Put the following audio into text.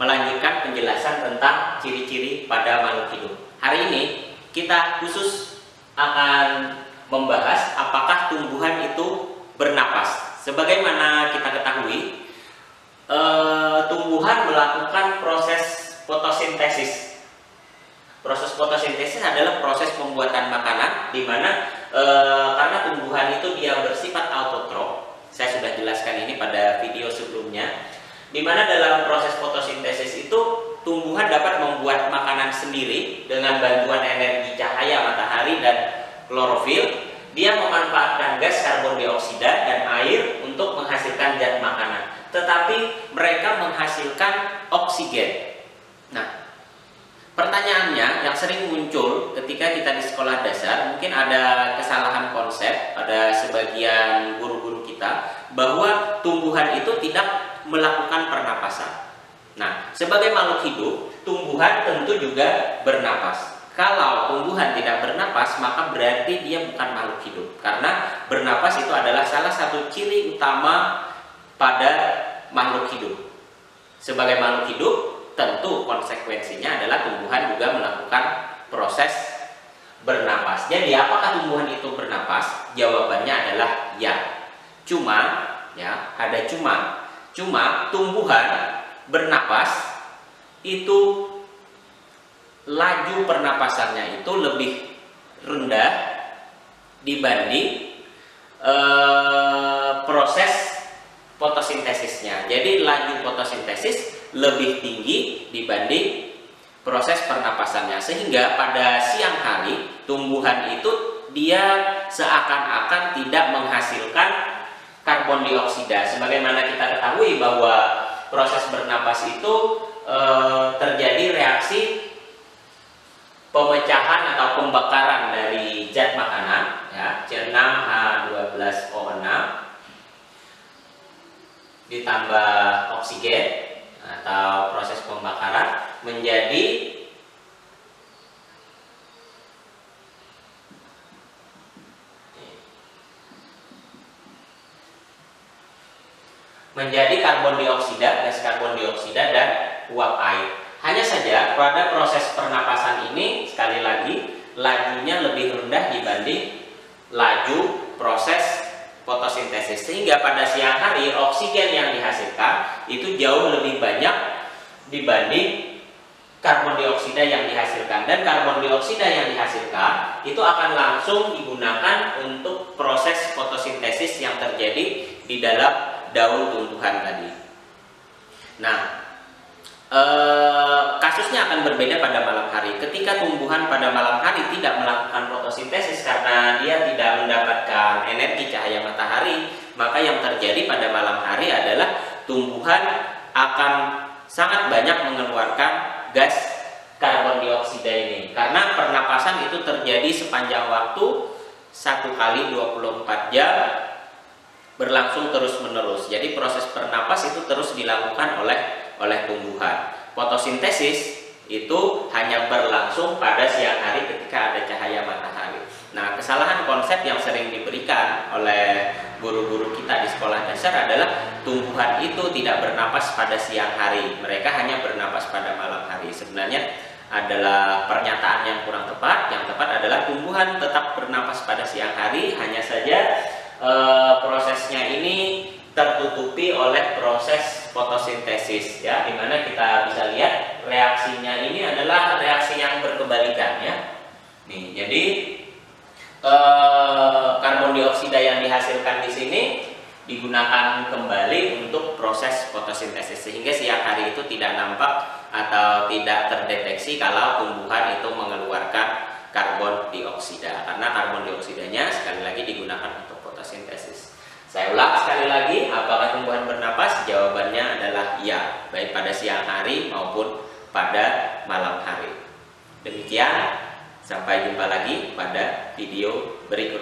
melanjutkan penjelasan tentang ciri-ciri pada makhluk hidup. Hari ini kita khusus akan membahas apakah tumbuhan itu bernapas. Sebagaimana kita ketahui, tumbuhan melakukan proses fotosintesis. Proses fotosintesis adalah proses pembuatan makanan, di mana karena tumbuhan itu dia bersifat autotrof. Saya sudah jelaskan ini pada video sebelumnya, di mana dalam proses fotosintesis itu tumbuhan dapat membuat makanan sendiri dengan bantuan energi cahaya matahari dan klorofil. Dia memanfaatkan gas karbon dioksida dan air untuk menghasilkan zat makanan, tetapi mereka menghasilkan oksigen. Nah, pertanyaannya yang sering muncul ketika kita di sekolah dasar, mungkin ada kesalahan konsep pada sebagian guru-guru kita bahwa tumbuhan itu tidak melakukan pernapasan. Nah, sebagai makhluk hidup, tumbuhan tentu juga bernapas. Kalau tumbuhan tidak bernapas, maka berarti dia bukan makhluk hidup, karena bernapas itu adalah salah satu ciri utama pada makhluk hidup. Sebagai makhluk hidup, tentu konsekuensinya adalah tumbuhan juga melakukan proses bernapas. Jadi apakah tumbuhan itu bernapas? Jawabannya adalah ya. Cuma ada cuma tumbuhan bernapas itu laju pernapasannya itu lebih rendah dibanding proses fotosintesisnya. Jadi laju fotosintesis lebih tinggi dibanding proses pernapasannya, sehingga pada siang hari tumbuhan itu dia seakan-akan tidak menghasilkan karbon dioksida. Sebagaimana kita ketahui bahwa proses bernapas itu terjadi reaksi pemecahan atau pembakaran dari zat makanan, ya, C6H12O6 ditambah oksigen atau proses pembakaran menjadi karbon dioksida, gas karbon dioksida dan uap air. Hanya saja pada proses pernapasan ini sekali lagi lajunya lebih rendah dibanding laju proses fotosintesis, sehingga pada siang hari oksigen yang dihasilkan itu jauh lebih banyak dibanding karbon dioksida yang dihasilkan, dan karbon dioksida yang dihasilkan itu akan langsung digunakan untuk proses fotosintesis yang terjadi di dalam daun tumbuhan tadi. Nah, kasusnya akan berbeda pada malam hari. Ketika tumbuhan pada malam hari tidak melakukan fotosintesis karena dia tidak mendapatkan energi cahaya matahari, maka yang terjadi pada malam hari adalah tumbuhan akan sangat banyak mengeluarkan gas karbon dioksida ini, karena pernapasan itu terjadi sepanjang waktu 1 kali 24 jam berlangsung terus-menerus. Jadi proses pernapas itu terus dilakukan oleh tumbuhan. Fotosintesis itu hanya berlangsung pada siang hari ketika ada cahaya matahari. Nah, kesalahan konsep yang sering diberikan oleh guru-guru kita di sekolah dasar adalah tumbuhan itu tidak bernapas pada siang hari, mereka hanya bernapas pada malam hari. Sebenarnya adalah pernyataan yang kurang tepat. Yang tepat adalah tumbuhan tetap bernapas pada siang hari, hanya saja prosesnya ini tertutupi oleh proses fotosintesis, ya, dimana kita bisa lihat reaksinya ini adalah reaksi yang berkebalikan, ya. Nih, jadi karbon dioksida yang dihasilkan di sini digunakan kembali untuk proses fotosintesis, sehingga siang hari itu tidak nampak atau tidak terdeteksi kalau tumbuhan itu mengeluarkan karbon dioksida, karena karbon dioksidanya sekali lagi digunakan untuk fotosintesis. Saya ulang sekali lagi, apakah tumbuhan bernapas? Jawabannya adalah ya, baik pada siang hari maupun pada malam hari. Demikian, sampai jumpa lagi pada video berikutnya.